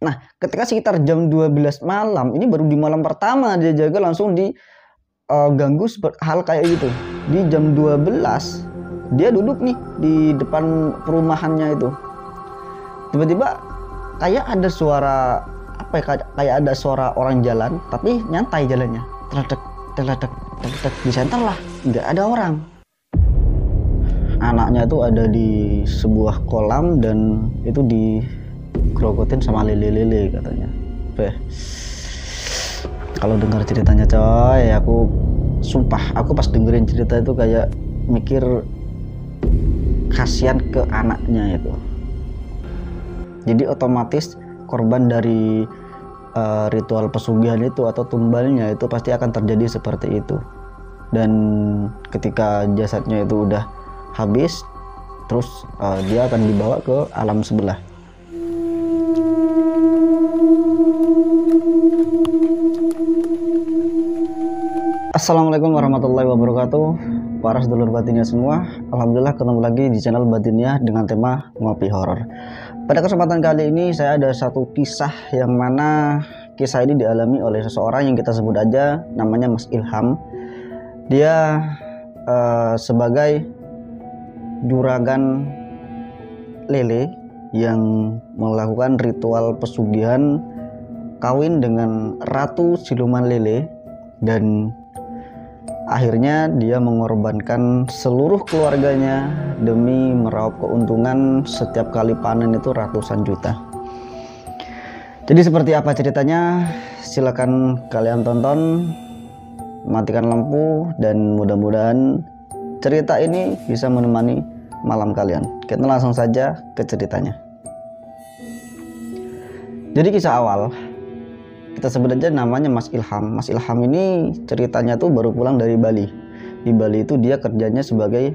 Nah, ketika sekitar jam 12 malam, ini baru di malam pertama dia jaga langsung di ganggu hal kayak gitu. Di jam 12 dia duduk nih di depan perumahannya itu. Tiba-tiba kayak ada suara apa ya, kayak ada suara orang jalan tapi nyantai jalannya. Teledek, teledek, teledek, di center lah, nggak ada orang. Anaknya itu ada di sebuah kolam dan itu digerogotin sama lele-lele katanya. Kalau dengar ceritanya coy, aku sumpah, aku pas dengerin cerita itu kayak mikir kasihan ke anaknya itu. Jadi otomatis korban dari ritual pesugihan itu atau tumbalnya itu pasti akan terjadi seperti itu. Dan ketika jasadnya itu udah habis, terus dia akan dibawa ke alam sebelah. Assalamualaikum warahmatullahi wabarakatuh, para sedulur batinnya semua. Alhamdulillah ketemu lagi di channel Batinnya dengan tema ngopi horor. Pada kesempatan kali ini saya ada satu kisah yang mana kisah ini dialami oleh seseorang yang kita sebut aja namanya Mas Ilham. Dia sebagai juragan lele yang melakukan ritual pesugihan kawin dengan ratu siluman lele, dan akhirnya dia mengorbankan seluruh keluarganya demi meraup keuntungan setiap kali panen itu ratusan juta. Jadi seperti apa ceritanya? Silakan kalian tonton, matikan lampu, dan mudah-mudahan cerita ini bisa menemani malam kalian. Kita langsung saja ke ceritanya. Jadi kisah awal, kita sebut aja namanya Mas Ilham. Mas Ilham ini ceritanya tuh baru pulang dari Bali. Di Bali itu dia kerjanya sebagai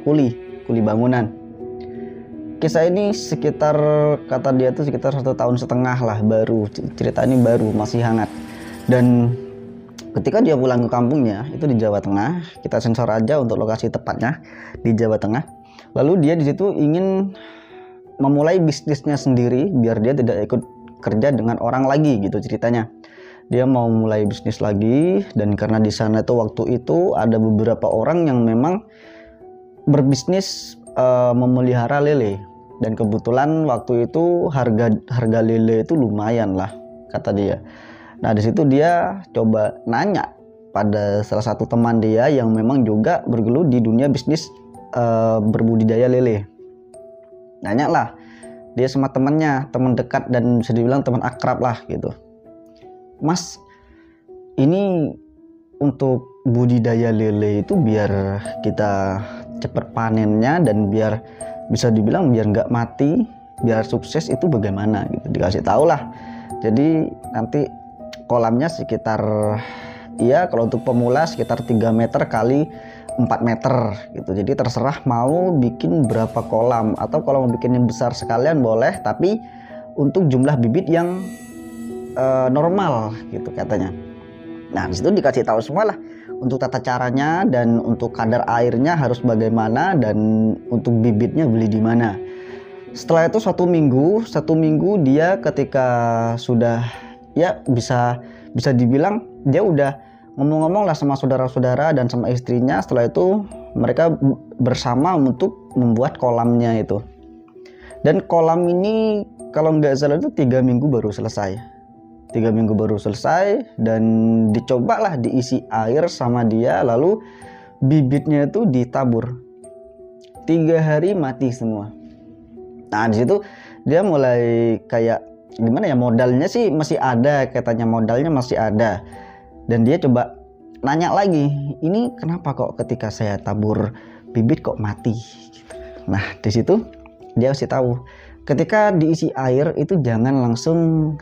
kuli bangunan. Kisah ini sekitar, kata dia tuh sekitar 1,5 tahun lah baru. Cerita ini baru, masih hangat. Dan ketika dia pulang ke kampungnya itu di Jawa Tengah, kita sensor aja untuk lokasi tepatnya di Jawa Tengah. Lalu dia di situ ingin memulai bisnisnya sendiri biar dia tidak ikut kerja dengan orang lagi gitu ceritanya. Dia mau mulai bisnis lagi, dan karena di sana itu waktu itu ada beberapa orang yang memang berbisnis memelihara lele, dan kebetulan waktu itu harga lele itu lumayan lah kata dia. Nah di situ dia coba nanya pada salah satu teman dia yang memang juga bergelut di dunia bisnis berbudidaya lele. Nanya lah dia sama temannya, teman dekat dan bisa dibilang teman akrab lah gitu. Mas, ini untuk budidaya lele itu biar kita cepat panennya dan biar bisa dibilang biar nggak mati, biar sukses itu bagaimana gitu. Dikasih tahu lah. Jadi nanti kolamnya sekitar, ya kalau untuk pemula sekitar 3 meter kali 4 meter gitu. Jadi terserah mau bikin berapa kolam, atau kalau mau bikin yang besar sekalian boleh, tapi untuk jumlah bibit yang normal gitu katanya. Nah disitu dikasih tahu semua lah untuk tata caranya, dan untuk kadar airnya harus bagaimana, dan untuk bibitnya beli di mana. Setelah itu satu minggu dia ketika sudah, ya bisa dibilang dia udah ngomong-ngomong lah sama saudara-saudara dan sama istrinya. Setelah itu mereka bersama untuk membuat kolamnya itu. Dan kolam ini kalau nggak salah itu 3 minggu baru selesai. 3 minggu baru selesai, dan dicobalah diisi air sama dia, lalu bibitnya itu ditabur. 3 hari mati semua. Nah disitu dia mulai kayak gimana ya, modalnya sih masih ada katanya, modalnya masih ada. Dan dia coba nanya lagi, ini kenapa kok ketika saya tabur bibit kok mati? Nah di situ dia kasih tahu, ketika diisi air itu jangan langsung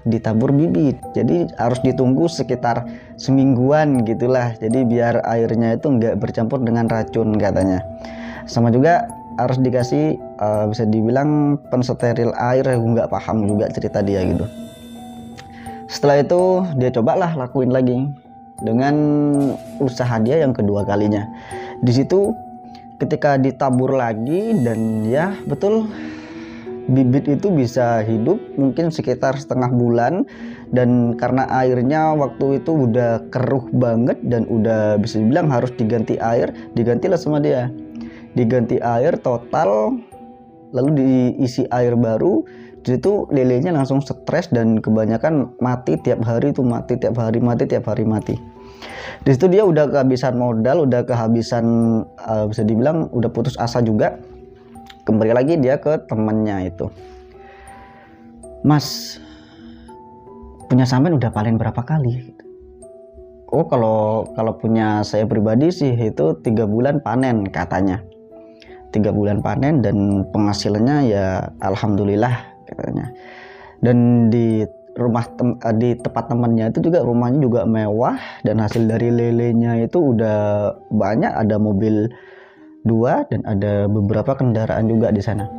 ditabur bibit. Jadi harus ditunggu sekitar semingguan gitulah. Jadi biar airnya itu nggak bercampur dengan racun katanya. Sama juga harus dikasih bisa dibilang pensteril air. Nggak paham juga cerita dia gitu. Setelah itu dia cobalah lakuin lagi dengan usaha dia yang kedua kalinya. Di situ ketika ditabur lagi, dan ya betul bibit itu bisa hidup mungkin sekitar setengah bulan, dan karena airnya waktu itu udah keruh banget dan udah bisa dibilang harus diganti air, digantilah sama dia, diganti air total, lalu diisi air baru. Di situ lelenya langsung stres dan kebanyakan mati tiap hari, itu mati tiap hari, mati tiap hari, mati. Di situ dia udah kehabisan modal, udah kehabisan bisa dibilang udah putus asa juga. Kembali lagi dia ke temannya itu, "Mas, punya sampean udah panen berapa kali?" "Oh, kalau punya saya pribadi sih itu 3 bulan panen," katanya. 3 bulan panen dan penghasilannya ya alhamdulillah katanya. Dan di di tempat temannya itu juga rumahnya juga mewah, dan hasil dari lelenya itu udah banyak, ada mobil 2 dan ada beberapa kendaraan juga di sana.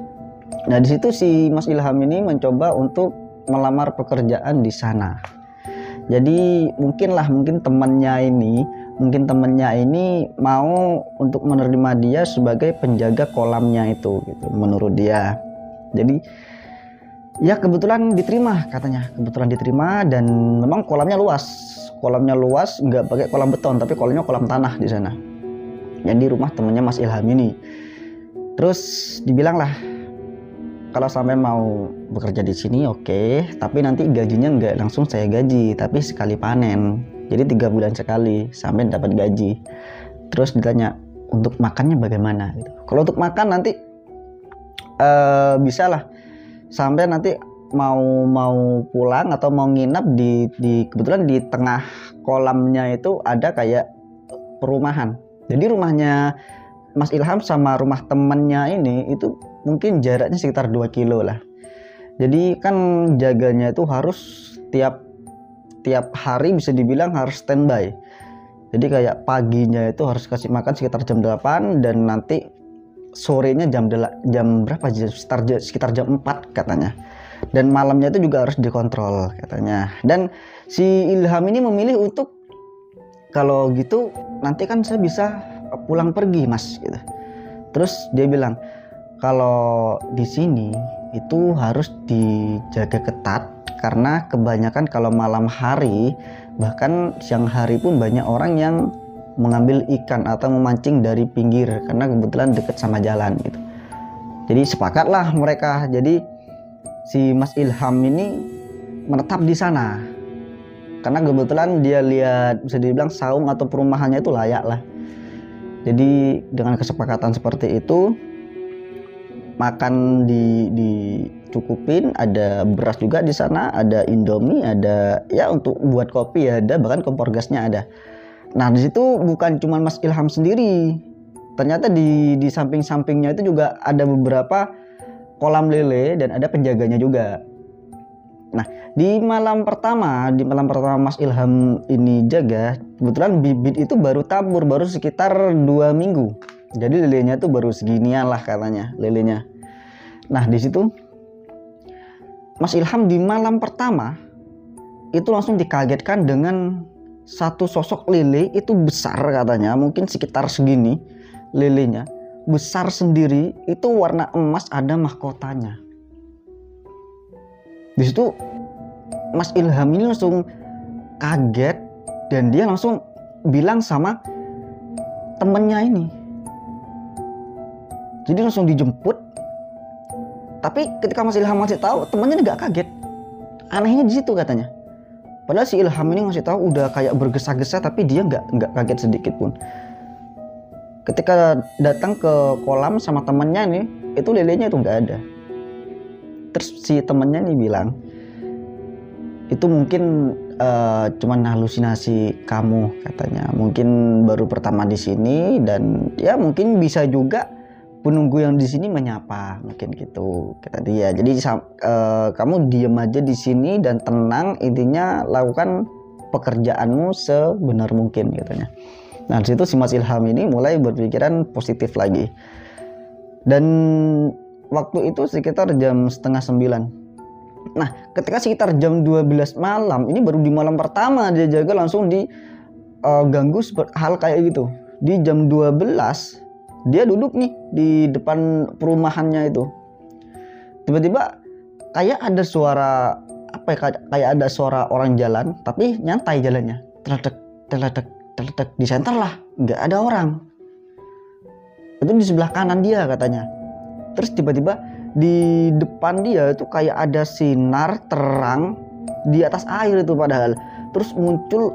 Nah, di situ si Mas Ilham ini mencoba untuk melamar pekerjaan di sana. Jadi mungkin temannya ini mau untuk menerima dia sebagai penjaga kolamnya itu gitu menurut dia. Jadi ya kebetulan diterima katanya, kebetulan diterima, dan memang kolamnya luas, nggak pakai kolam beton tapi kolamnya kolam tanah di sana. Jadi rumah temennya Mas Ilham ini. Terus dibilang lah, "Kalau sampai mau bekerja di sini oke, tapi nanti gajinya nggak langsung saya gaji, tapi sekali panen. Jadi 3 bulan sekali sampai dapat gaji." Terus ditanya, "Untuk makannya bagaimana?" Gitu. "Kalau untuk makan nanti bisa lah, sampai nanti mau pulang atau mau nginap di kebetulan di tengah kolamnya itu ada kayak perumahan. Jadi rumahnya Mas Ilham sama rumah temannya ini itu mungkin jaraknya sekitar 2 kilo lah. Jadi kan jaganya itu harus tiap hari bisa dibilang harus standby. Jadi kayak paginya itu harus kasih makan sekitar jam 8, dan nanti sorenya jam berapa, sekitar jam 4 katanya. Dan malamnya itu juga harus dikontrol katanya. Dan si Ilham ini memilih untuk, "Kalau gitu nanti kan saya bisa pulang pergi, Mas," gitu. Terus dia bilang, "Kalau di sini itu harus dijaga ketat, karena kebanyakan kalau malam hari bahkan siang hari pun banyak orang yang mengambil ikan atau memancing dari pinggir karena kebetulan dekat sama jalan gitu." Jadi sepakatlah mereka. Jadi si Mas Ilham ini menetap di sana karena kebetulan dia lihat bisa dibilang saung atau perumahannya itu layak lah. Jadi dengan kesepakatan seperti itu, makan dicukupin, ada beras juga di sana, ada Indomie, ada ya untuk buat kopi ada, bahkan kompor gasnya ada. Nah, di situ bukan cuma Mas Ilham sendiri. Ternyata di samping-sampingnya itu juga ada beberapa kolam lele dan ada penjaganya juga. Nah, di malam pertama Mas Ilham ini jaga, kebetulan bibit itu baru tabur, baru sekitar 2 minggu. Jadi lelenya tuh baru seginian lah katanya lelenya. Nah, di situ Mas Ilham di malam pertama itu langsung dikagetkan dengan satu sosok lele itu besar katanya, mungkin sekitar segini lelenya, besar sendiri, itu warna emas, ada mahkotanya. Di situ Mas Ilham ini langsung kaget dan dia langsung bilang sama temennya ini. Jadi langsung dijemput. Tapi ketika Mas Ilham masih tahu, temennya nggak kaget. Anehnya di situ katanya. Padahal si Ilham ini ngasih tahu udah kayak bergesa-gesa, tapi dia nggak kaget sedikit pun. Ketika datang ke kolam sama temennya nih, itu lelenya itu nggak ada. Terus si temennya nih bilang, "Itu mungkin cuman halusinasi kamu," katanya. "Mungkin baru pertama di sini dan ya mungkin bisa juga penunggu yang di sini menyapa," mungkin gitu kata dia. "Jadi kamu diem aja di sini dan tenang, intinya lakukan pekerjaanmu sebenar mungkin," katanya. Nah, di situ si Mas Ilham ini mulai berpikiran positif lagi. Dan waktu itu sekitar jam setengah 9. Nah, ketika sekitar jam 12 malam, ini baru di malam pertama dia jaga langsung diganggu hal kayak gitu. Di jam 12 dia duduk nih di depan perumahannya itu. Tiba-tiba kayak ada suara apa ya, kayak ada suara orang jalan tapi nyantai jalannya, teledek teledek teledek, di center lah, nggak ada orang. Itu di sebelah kanan dia katanya. Terus tiba-tiba di depan dia itu kayak ada sinar terang di atas air itu padahal. Terus muncul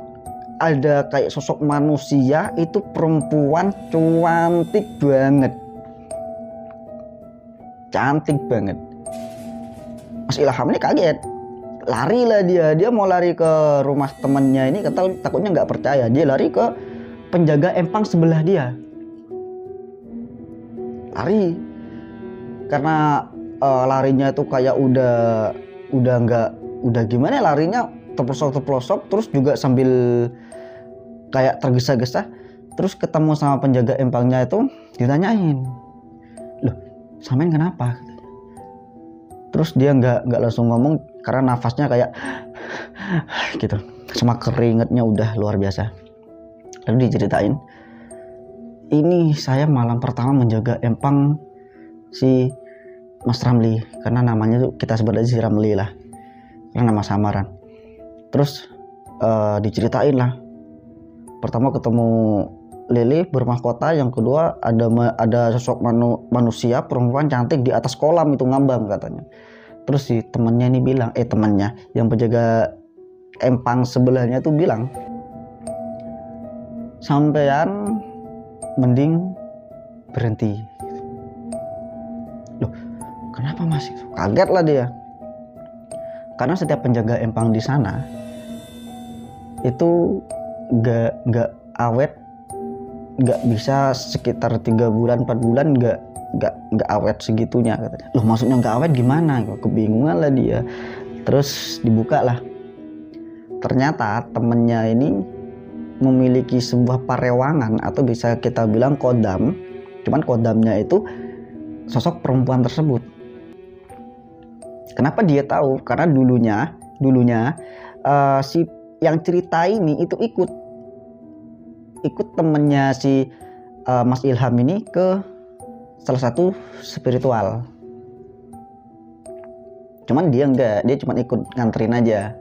ada kayak sosok manusia, itu perempuan cantik banget. Cantik banget. Mas Ilham ini kaget. Lari lah dia mau lari ke rumah temannya ini, takutnya nggak percaya. Dia lari ke penjaga empang sebelah dia. Lari karena larinya itu kayak udah gimana, larinya terpelosok terus juga sambil kayak tergesa-gesa. Terus ketemu sama penjaga empangnya itu, ditanyain, loh samain kenapa? Terus dia nggak langsung ngomong karena nafasnya kayak gitu, sama keringetnya udah luar biasa. Lalu diceritain, ini saya malam pertama menjaga empang si Mas Ramli, karena namanya tuh kita sebut aja si Ramli lah, karena nama samaran. Terus diceritain lah, pertama ketemu Lili bermahkota, yang kedua ada sosok manusia perempuan cantik di atas kolam itu ngambang katanya. Terus si temannya ini bilang, temannya yang penjaga empang sebelahnya tuh bilang, sampean mending berhenti. Loh kenapa Mas? Kaget lah dia, karena setiap penjaga empang di sana itu nggak awet, nggak bisa sekitar 3 bulan 4 bulan nggak awet segitunya katanya. Loh maksudnya nggak awet gimana? Kebingungan lah dia. Terus dibuka lah, ternyata temennya ini memiliki sebuah parewangan atau bisa kita bilang kodam. Cuman kodamnya itu sosok perempuan tersebut. Kenapa dia tahu? Karena dulunya si yang cerita ini itu ikut temennya si Mas Ilham ini ke salah satu spiritual. Cuman dia enggak, dia cuma ikut nganterin aja.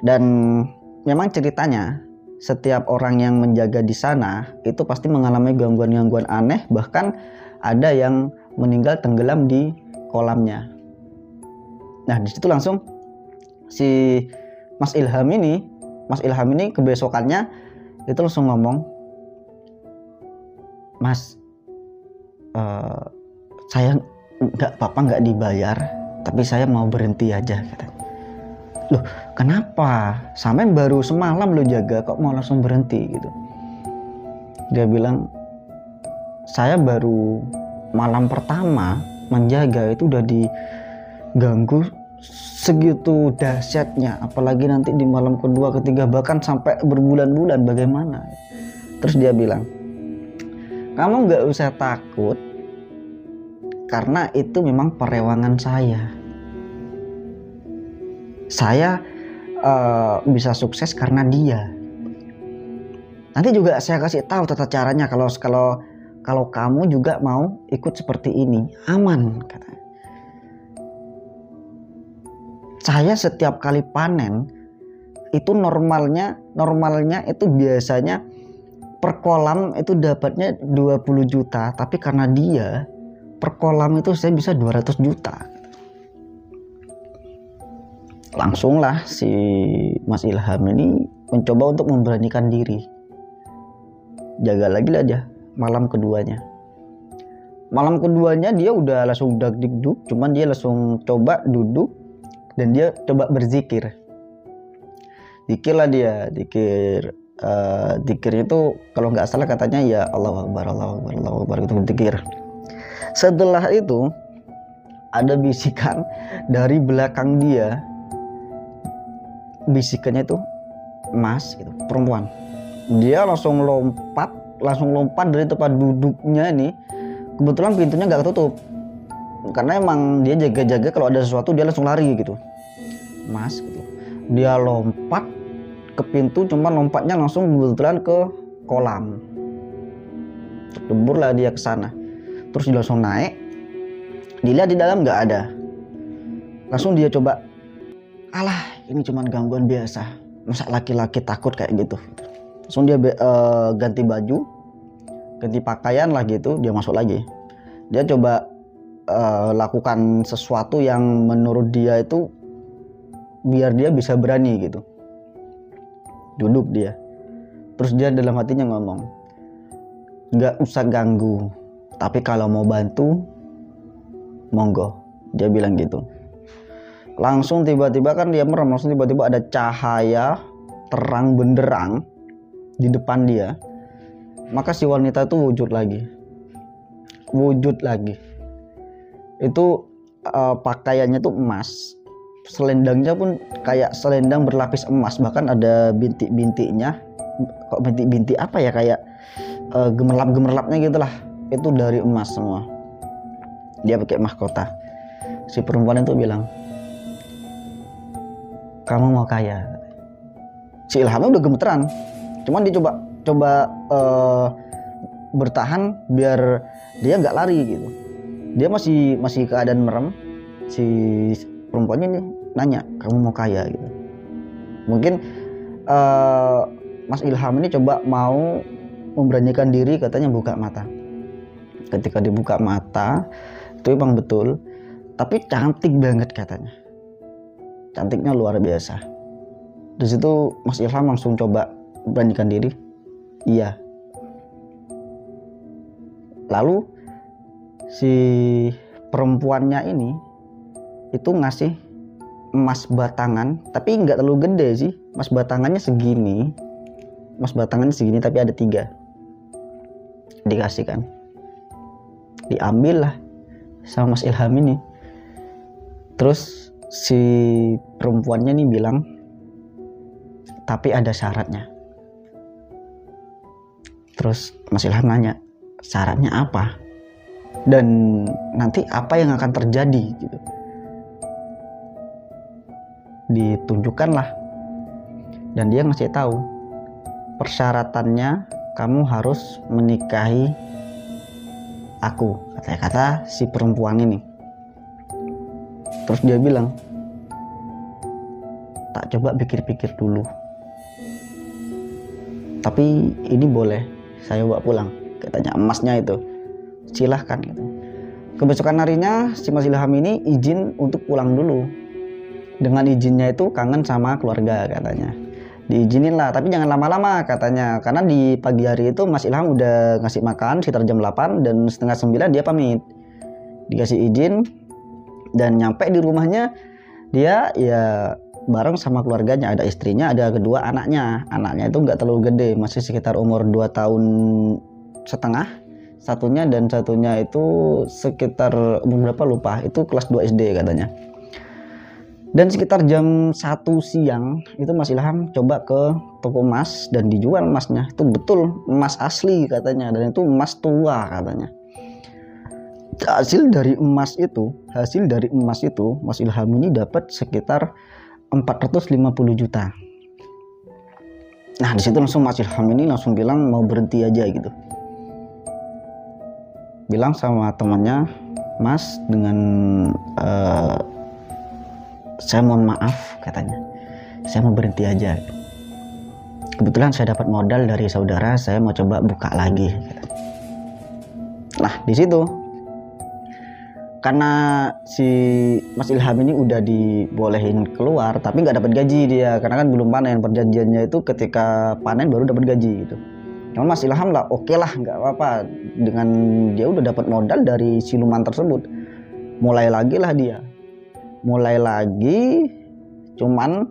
Dan memang ceritanya setiap orang yang menjaga di sana itu pasti mengalami gangguan-gangguan aneh, bahkan ada yang meninggal tenggelam di kolamnya. Nah di situ langsung si Mas Ilham ini kebesokannya itu langsung ngomong, Mas, saya nggak apa-apa nggak dibayar, tapi saya mau berhenti aja katanya. Loh kenapa? Sampai baru semalam lo jaga kok mau langsung berhenti gitu. Dia bilang, saya baru malam pertama menjaga itu udah diganggu segitu dahsyatnya, apalagi nanti di malam kedua ketiga bahkan sampai berbulan-bulan bagaimana. Terus dia bilang, kamu nggak usah takut karena itu memang perewangan saya bisa sukses karena dia. Nanti juga saya kasih tahu tata caranya kalau kamu juga mau ikut seperti ini, aman katanya. Saya setiap kali panen itu normalnya itu biasanya per kolam itu dapatnya 20 juta, tapi karena dia per kolam itu saya bisa 200 juta. Langsunglah si Mas Ilham ini mencoba untuk memberanikan diri. Jaga lagi lah dia malam keduanya. Malam keduanya dia udah langsung dak-dikduk, cuman dia langsung coba duduk dan dia coba berzikir. Zikir lah dia, zikirnya itu kalau nggak salah katanya ya Allahu Akbar, Allahu Akbar, Allahu Akbar gitu berzikir. Setelah itu ada bisikan dari belakang dia. Bisikannya itu Mas gitu, perempuan. Dia langsung lompat dari tempat duduknya ini. Kebetulan pintunya nggak ketutup, karena emang dia jaga-jaga kalau ada sesuatu dia langsung lari gitu. Mas gitu. Dia lompat ke pintu, cuma lompatnya langsung kebetulan ke kolam. Debur lah dia ke sana. Terus dia langsung naik. Dilihat di dalam nggak ada. Langsung dia coba, alah ini cuma gangguan biasa, masa laki-laki takut kayak gitu. Langsung dia ganti baju, ganti pakaian lah gitu, dia masuk lagi. Dia coba lakukan sesuatu yang menurut dia itu biar dia bisa berani gitu. Duduk dia, terus dia dalam hatinya ngomong, nggak usah ganggu, tapi kalau mau bantu monggo, dia bilang gitu. Langsung tiba-tiba kan dia merem, langsung tiba-tiba ada cahaya terang benderang di depan dia. Maka si wanita itu wujud lagi. Itu pakaiannya tuh emas, selendangnya pun kayak selendang berlapis emas, bahkan ada bintik-bintiknya. Kok bintik-bintik apa ya, kayak gemerlap-gemerlapnya gitulah. Itu dari emas semua. Dia pakai mahkota. Si perempuan itu bilang, kamu mau kaya? Si Ilhamnya udah gemeteran, cuman dia coba bertahan biar dia nggak lari gitu. Dia masih keadaan merem. Si perempuannya ini nanya, kamu mau kaya gitu. Mungkin Mas Ilham ini coba mau memberanikan diri, katanya buka mata. Ketika dibuka mata, itu memang betul, tapi cantik banget katanya. Cantiknya luar biasa. Di situ Mas Ilham langsung coba beranikan diri. Iya. Lalu si perempuannya ini itu ngasih emas batangan, tapi nggak terlalu gede sih. Emas batangannya segini. Tapi ada 3. Dikasih kan. Diambil lah sama Mas Ilham ini. Terus si perempuannya nih bilang, tapi ada syaratnya. Terus Mas Ilham nanya, syaratnya apa? Dan nanti apa yang akan terjadi gitu. Ditunjukkanlah. Dan dia ngasih tahu, persyaratannya kamu harus menikahi aku, kata si perempuan ini. Terus dia bilang, tak coba pikir-pikir dulu, tapi ini boleh saya bawa pulang, katanya emasnya itu. Silahkan gitu. Kebesokan harinya si Mas Ilham ini izin untuk pulang dulu. Dengan izinnya itu kangen sama keluarga katanya. Diizinin lah, tapi jangan lama-lama katanya, karena di pagi hari itu Mas Ilham udah ngasih makan sekitar jam 8 dan setengah 9 dia pamit. Dikasih izin dan nyampe di rumahnya dia ya bareng sama keluarganya, ada istrinya, ada kedua anaknya. Anaknya itu nggak terlalu gede, masih sekitar umur 2 tahun setengah satunya, dan satunya itu sekitar umur berapa lupa, itu kelas 2 SD katanya. Dan sekitar jam 1 siang itu Mas Ilham coba ke toko emas dan dijual emasnya. Itu betul emas asli katanya, dan itu emas tua katanya. Hasil dari emas itu Mas Ilham ini dapat sekitar 450 juta. Nah di situ langsung Mas Ilham ini langsung bilang mau berhenti aja gitu. Bilang sama temannya, Mas, dengan saya mohon maaf katanya, saya mau berhenti aja. Kebetulan saya dapat modal dari saudara, saya mau coba buka lagi. Nah di situ karena si Mas Ilham ini udah dibolehin keluar, tapi nggak dapat gaji dia, karena kan belum panen. Perjanjiannya itu ketika panen baru dapat gaji gitu. Cuman Mas Ilham lah, oke lah, nggak apa-apa, dengan dia udah dapat modal dari siluman tersebut. Mulai lagi, cuman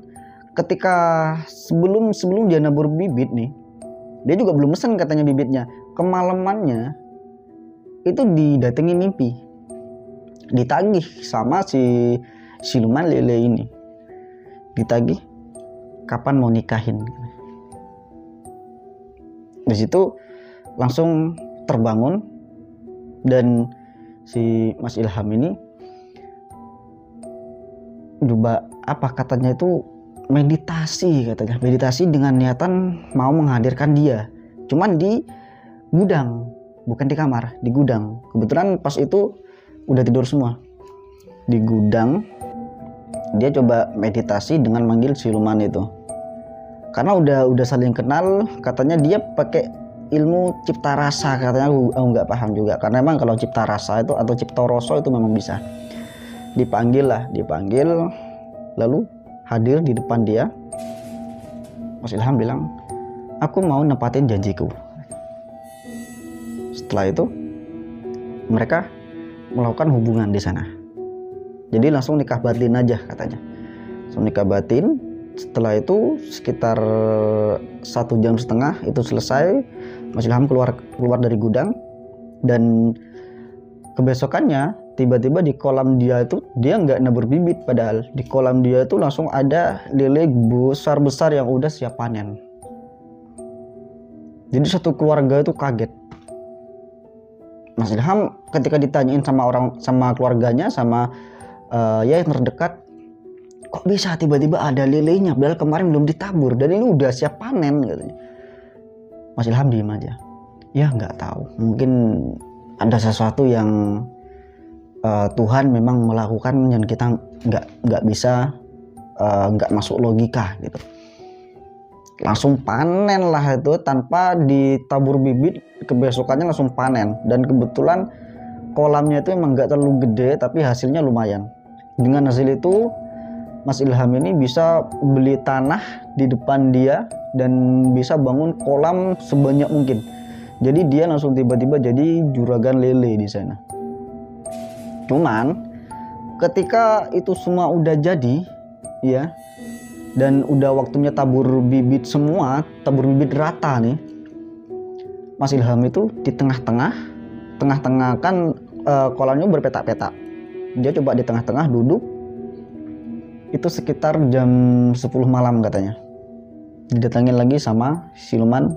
ketika sebelum dia nabur bibit nih, dia juga belum mesen katanya bibitnya. Kemalamannya itu didatangi mimpi, ditagih sama si siluman lele ini, ditagih kapan mau nikahin. Di situ langsung terbangun, dan si Mas Ilham ini coba apa katanya itu meditasi dengan niatan mau menghadirkan dia, cuman di gudang, bukan di kamar, di gudang. Kebetulan pas itu udah tidur semua. di gudang, dia coba meditasi dengan manggil siluman itu. Karena udah saling kenal, katanya dia pakai ilmu cipta rasa, katanya aku nggak paham juga. Karena emang kalau cipta rasa itu atau cipta rasa itu memang bisa. Dipanggil, lalu hadir di depan dia. Mas Ilham bilang, aku mau nepatin janjiku. Setelah itu mereka melakukan hubungan di sana. Jadi langsung nikah batin aja katanya. Langsung nikah batin. Setelah itu sekitar 1,5 jam itu selesai. Mas Ilham keluar dari gudang, dan kebesokannya tiba-tiba di kolam dia itu dia nggak nabur bibit, padahal di kolam dia itu langsung ada lele besar-besar yang udah siap panen. Jadi satu keluarga itu kaget. Mas Ilham ketika ditanyain sama keluarganya, sama ya yang terdekat, kok bisa tiba-tiba ada lelenya padahal kemarin belum ditabur dan ini udah siap panen katanya. Mas Ilham diem aja. Ya nggak tahu, mungkin ada sesuatu yang Tuhan memang melakukan yang kita nggak bisa, nggak masuk logika gitu. Langsung panen lah itu tanpa ditabur bibit, kebesokannya langsung panen. Dan kebetulan kolamnya itu emang nggak terlalu gede tapi hasilnya lumayan. Dengan hasil itu Mas Ilham ini bisa beli tanah di depan dia dan bisa bangun kolam sebanyak mungkin. Jadi dia langsung tiba-tiba jadi juragan lele di sana. Cuman ketika itu semua udah jadi ya, dan udah waktunya tabur bibit semua, tabur bibit rata nih, Mas Ilham itu di tengah-tengah kan kolamnya berpetak-petak. Dia coba di tengah-tengah duduk. Itu sekitar jam 10 malam katanya. Didatangin lagi sama siluman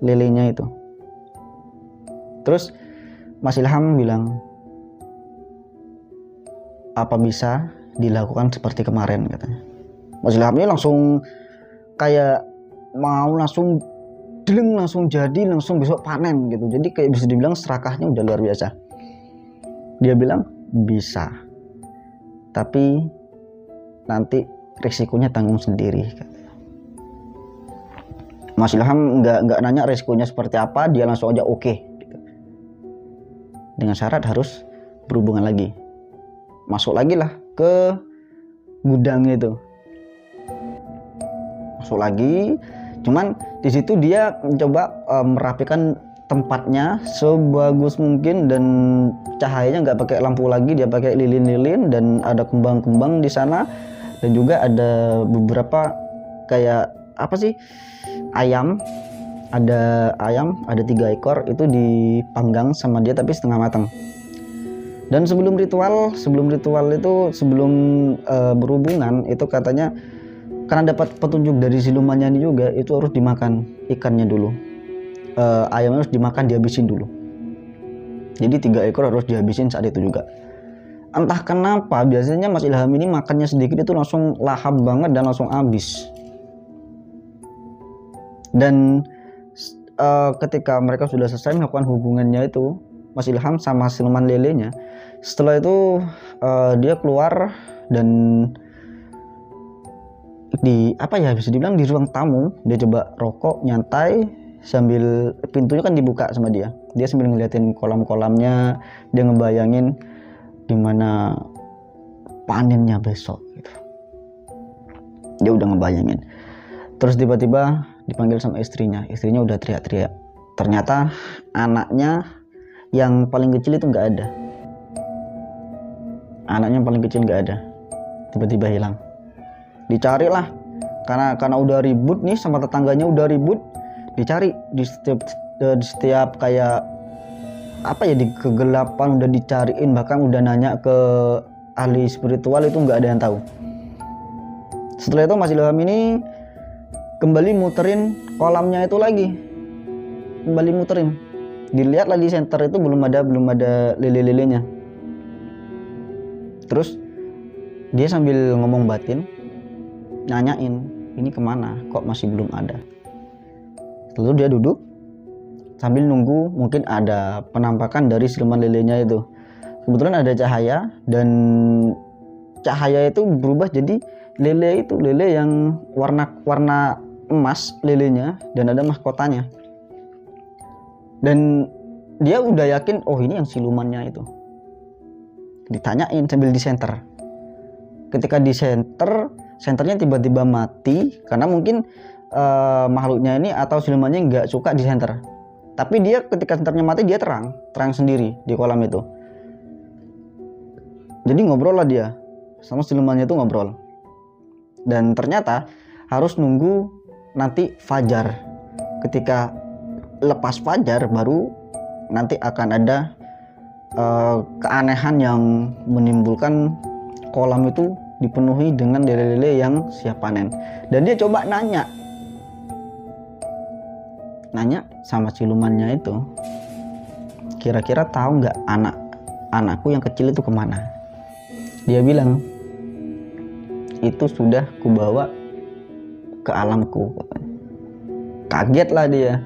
lelenya itu. Terus Mas Ilham bilang, apa bisa dilakukan seperti kemarin katanya. Mas Ilham ini langsung kayak mau langsung jadi, langsung besok panen gitu. Jadi kayak bisa dibilang serakahnya udah luar biasa. Dia bilang bisa, tapi nanti risikonya tanggung sendiri. Mas Ilham nggak nanya risikonya seperti apa, dia langsung aja oke. Gitu. Dengan syarat harus berhubungan lagi. Masuk lagi lah ke gudang itu. Masuk lagi, cuman di situ dia mencoba merapikan tempatnya sebagus mungkin, dan cahayanya nggak pakai lampu lagi, dia pakai lilin-lilin, dan ada kembang-kembang di sana. Dan juga ada beberapa kayak apa sih, ayam, ada 3 ekor itu dipanggang sama dia tapi setengah matang. Dan sebelum ritual itu, sebelum berhubungan itu katanya karena dapat petunjuk dari silumannya ini juga, itu harus dimakan ikannya dulu, ayamnya harus dimakan, dihabisin dulu. Jadi 3 ekor harus dihabisin saat itu juga. Entah kenapa biasanya Mas Ilham ini makannya sedikit itu langsung lahap banget dan langsung habis. Dan ketika mereka sudah selesai melakukan hubungannya itu, Mas Ilham sama siluman lelenya, setelah itu dia keluar dan di bisa dibilang di ruang tamu dia coba rokok nyantai sambil pintunya kan dibuka sama dia sambil ngeliatin kolam-kolamnya, dia ngebayangin gimana panennya besok gitu. Dia udah ngebayangin. Terus tiba-tiba dipanggil sama istrinya udah teriak-teriak. Ternyata anaknya yang paling kecil itu nggak ada. Anaknya yang paling kecil nggak ada. Tiba-tiba hilang. Dicari lah, karena udah ribut nih sama tetangganya, udah ribut, dicari di setiap kayak di kegelapan udah dicariin, bahkan udah nanya ke ahli spiritual, itu nggak ada yang tahu. Setelah itu Mas Ilham ini kembali muterin kolamnya itu lagi, dilihat lagi center itu belum ada lele-lelenya. Terus dia sambil ngomong batin nanyain, ini kemana kok masih belum ada. Lalu dia duduk sambil nunggu mungkin ada penampakan dari siluman lelenya itu. kebetulan ada cahaya, dan cahaya itu berubah jadi lele, itu lele yang warna emas lelenya, dan ada mahkotanya. Dan dia udah yakin, oh ini yang silumannya itu. Ditanyain sambil disenter. Ketika disenter, senternya tiba-tiba mati karena mungkin makhluknya ini atau silumannya nggak suka disenter. Tapi dia ketika senternya mati, dia terang sendiri di kolam itu. Jadi ngobrol lah dia sama silumannya itu, ngobrol. Dan ternyata harus nunggu nanti fajar. Ketika lepas fajar baru nanti akan ada keanehan yang menimbulkan kolam itu dipenuhi dengan lele-lele yang siap panen. Dan dia coba nanya sama silumannya itu, kira-kira tahu nggak anakku yang kecil itu kemana? Dia bilang, itu sudah kubawa ke alamku. Kaget lah dia,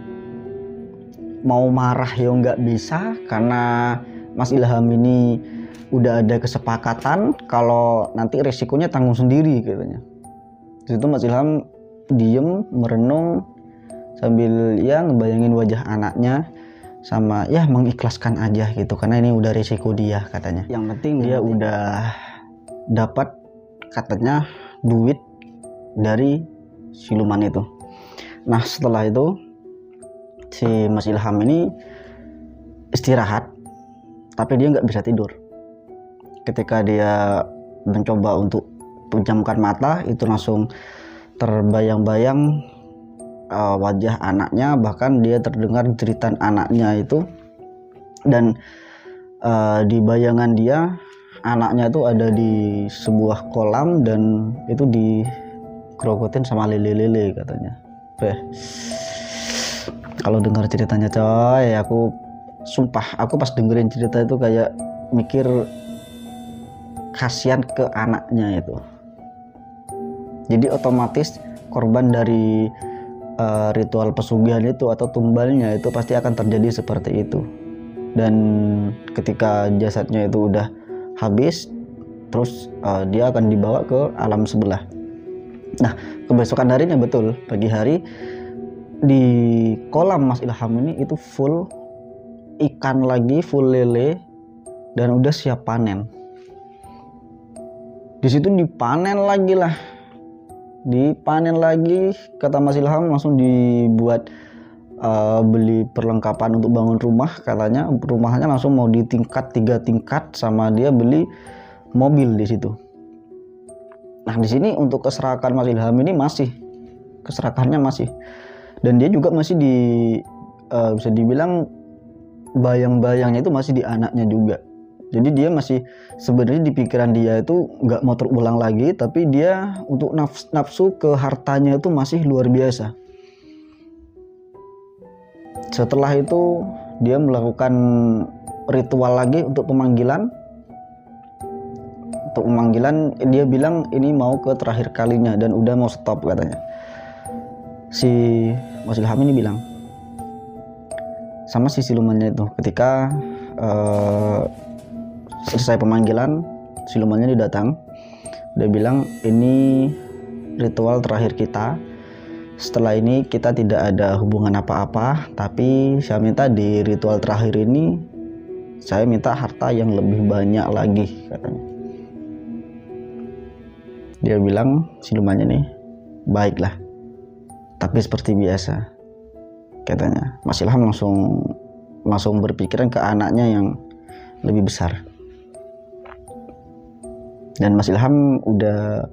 mau marah ya nggak bisa, karena Mas Ilham ini udah ada kesepakatan kalau nanti resikonya tanggung sendiri katanya. Di situ Mas Ilham diem merenung sambil ya ngebayangin wajah anaknya, sama ya mengikhlaskan aja gitu, karena ini udah resiko dia katanya. Yang penting dia udah dapat katanya duit dari siluman itu. Nah setelah itu si Mas Ilham ini istirahat, tapi dia nggak bisa tidur. Ketika dia mencoba untuk pejamkan mata, itu langsung terbayang-bayang wajah anaknya, bahkan dia terdengar jeritan anaknya itu. Dan di bayangan dia, anaknya itu ada di sebuah kolam dan itu dikerokotin sama lele-lele katanya. Kalau dengar ceritanya coy, aku sumpah, aku pas dengerin cerita itu kayak mikir kasihan ke anaknya itu. Jadi otomatis korban dari ritual pesugihan itu atau tumbalnya itu pasti akan terjadi seperti itu. Dan ketika jasadnya itu udah habis, terus dia akan dibawa ke alam sebelah. Nah kebesokan harinya, betul pagi hari, di kolam Mas Ilham ini itu full ikan lagi, full lele, dan udah siap panen. Di situ dipanen lagi kata Mas Ilham. Langsung dibuat beli perlengkapan untuk bangun rumah, katanya rumahnya langsung mau di tingkat 3 tingkat, sama dia beli mobil di situ. Nah di sini untuk keserakahan Mas Ilham ini keserakahannya masih, dan dia juga masih bisa dibilang bayang-bayangnya itu masih di anaknya juga. Jadi dia masih sebenarnya di pikiran dia itu nggak mau terulang lagi, tapi dia untuk nafsu ke hartanya itu masih luar biasa. Setelah itu dia melakukan ritual lagi untuk pemanggilan. Dia bilang ini mau ke terakhir kalinya dan udah mau stop katanya. Si Mas Ilham ini bilang sama si silumannya itu, ketika selesai pemanggilan, silumannya dia datang. Dia bilang, ini ritual terakhir kita. Setelah ini kita tidak ada hubungan apa-apa, tapi saya minta di ritual terakhir ini saya minta harta yang lebih banyak lagi katanya. Dia bilang, silumannya nih, baiklah, tapi seperti biasa katanya. Mas Ilham langsung berpikiran ke anaknya yang lebih besar. Dan Mas Ilham udah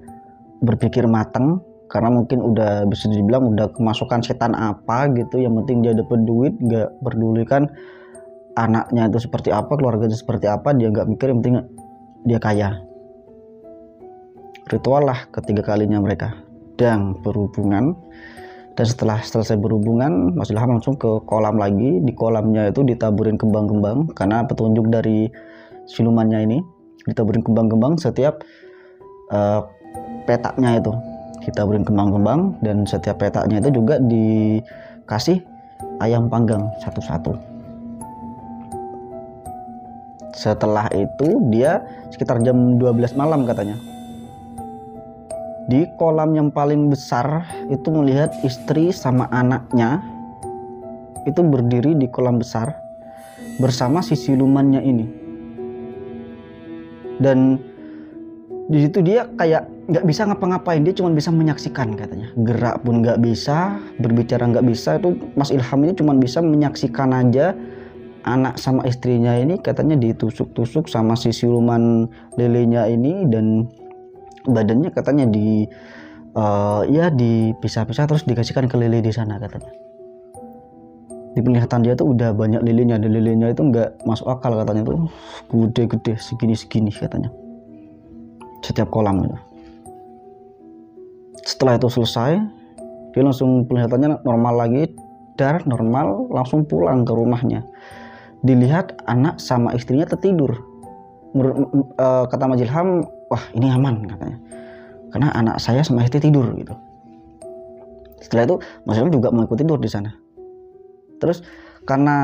berpikir matang, karena mungkin udah bisa dibilang udah kemasukan setan apa gitu. Yang penting dia dapat duit, nggak pedulikan anaknya itu seperti apa, keluarganya seperti apa, dia nggak mikir, yang penting dia kaya. Ritual lah ketiga kalinya mereka dan berhubungan. Dan setelah selesai berhubungan, Mas Ilham langsung ke kolam lagi. Di kolamnya itu ditaburin kembang-kembang, karena petunjuk dari silumannya ini, ditaburin kembang-kembang setiap petaknya itu, ditaburin kembang-kembang, dan setiap petaknya itu juga dikasih ayam panggang satu-satu. Setelah itu dia sekitar jam 12 malam katanya, di kolam yang paling besar itu melihat istri sama anaknya itu berdiri di kolam besar bersama si silumannya ini. Dan di situ dia kayak nggak bisa ngapa-ngapain, dia cuma bisa menyaksikan katanya, gerak pun nggak bisa, berbicara nggak bisa. Itu Mas Ilham ini cuma bisa menyaksikan aja anak sama istrinya ini katanya ditusuk-tusuk sama si siluman lelenya ini, dan badannya katanya ya dipisah-pisah terus dikasihkan ke lele di sana katanya. Di penglihatan dia tuh udah banyak lilenya, dan lilenya itu nggak masuk akal katanya, tuh gede-gede segini-segini katanya setiap kolam itu. Setelah itu selesai, dia langsung penglihatannya normal lagi, darah normal, langsung pulang ke rumahnya. Dilihat anak sama istrinya tertidur. Kata Mas Ilham, wah ini aman katanya, karena anak saya sama istri tidur gitu. Setelah itu Mas Ilham juga mau ikut tidur di sana. Terus karena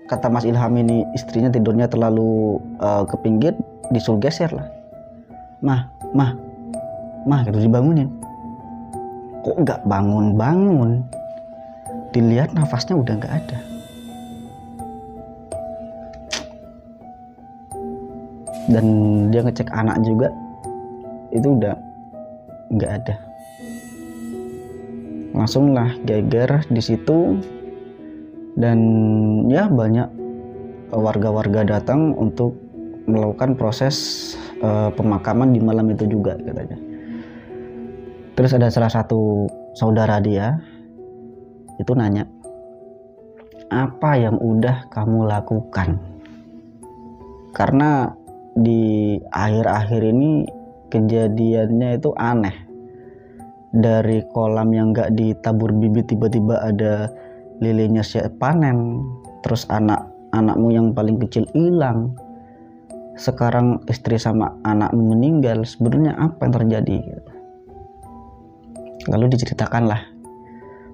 kata Mas Ilham ini istrinya tidurnya terlalu ke pinggir, disuruh geser lah. Mah gitu, dibangunin. Kok nggak bangun-bangun? Dilihat nafasnya udah nggak ada. Dan dia ngecek anak juga, itu udah nggak ada. Langsung lah geger di situ, dan ya banyak warga-warga datang untuk melakukan proses pemakaman di malam itu juga katanya. Terus ada salah satu saudara dia itu nanya, apa yang udah kamu lakukan? Karena di akhir-akhir ini kejadiannya itu aneh. Dari kolam yang gak ditabur bibit tiba-tiba ada lelenya siap panen, terus anakmu yang paling kecil hilang, sekarang istri sama anakmu meninggal. Sebenarnya apa yang terjadi? Lalu diceritakanlah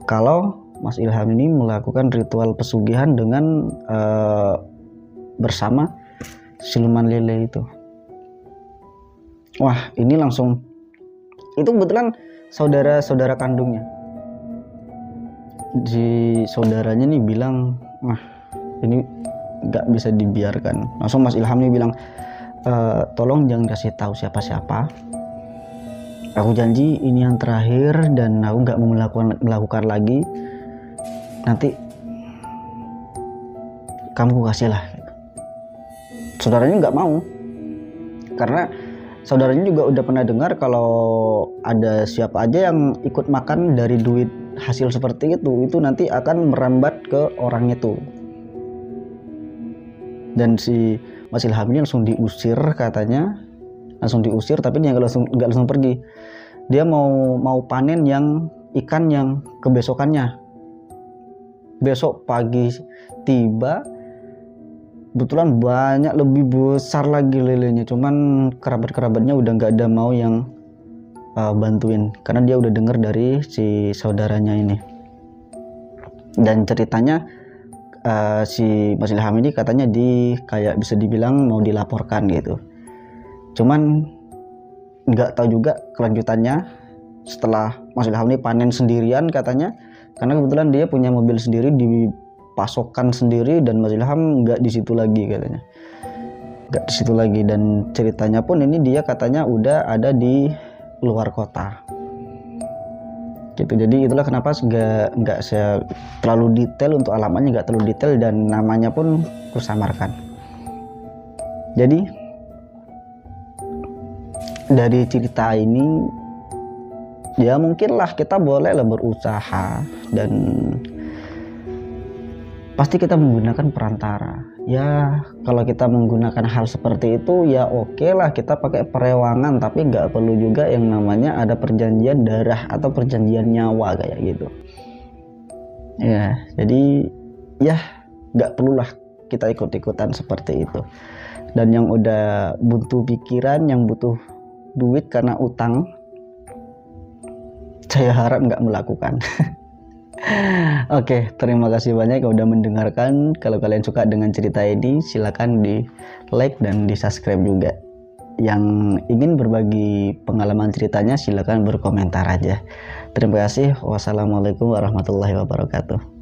kalau Mas Ilham ini melakukan ritual pesugihan dengan bersama siluman lele itu. Wah, ini langsung, itu kebetulan saudara kandungnya. Saudaranya nih bilang, wah ini nggak bisa dibiarkan. Langsung Mas Ilham nih bilang, tolong jangan kasih tahu siapa-siapa. Aku janji ini yang terakhir dan aku nggak mau melakukan lagi. Nanti kamu kasih lah. Saudaranya nggak mau, karena saudaranya juga udah pernah dengar kalau ada siapa aja yang ikut makan dari duit hasil seperti itu nanti akan merambat ke orang itu. Dan si Mas Ilham ini langsung diusir katanya, langsung diusir, tapi dia nggak langsung pergi. Dia mau panen yang ikan yang kebesokannya. Besok pagi tiba, kebetulan banyak lebih besar lagi lelenya, cuman kerabat-kerabatnya udah nggak ada mau yang bantuin, karena dia udah dengar dari si saudaranya ini. Dan ceritanya si Mas Ilham ini katanya kayak bisa dibilang mau dilaporkan gitu, cuman nggak tahu juga kelanjutannya setelah Mas Ilham ini panen sendirian katanya, karena kebetulan dia punya mobil sendiri, pasokan sendiri, dan Mas Ilham nggak di situ lagi katanya, nggak di situ lagi. Dan ceritanya pun ini dia katanya udah ada di luar kota gitu. Jadi itulah kenapa nggak saya terlalu detail, untuk alamatnya nggak terlalu detail, dan namanya pun kusamarkan. Jadi dari cerita ini ya mungkinlah kita bolehlah berusaha, dan pasti kita menggunakan perantara. Ya kalau kita menggunakan hal seperti itu ya oke lah, kita pakai perewangan, tapi nggak perlu juga yang namanya ada perjanjian darah atau perjanjian nyawa kayak gitu ya. Jadi ya nggak perlulah kita ikut-ikutan seperti itu. Dan yang udah buntu pikiran, yang butuh duit karena utang, saya harap nggak melakukan. Oke, terima kasih banyak yang udah mendengarkan. Kalau kalian suka dengan cerita ini, silakan di like dan di subscribe juga. Yang ingin berbagi pengalaman ceritanya, silakan berkomentar aja. Terima kasih. Wassalamualaikum warahmatullahi wabarakatuh.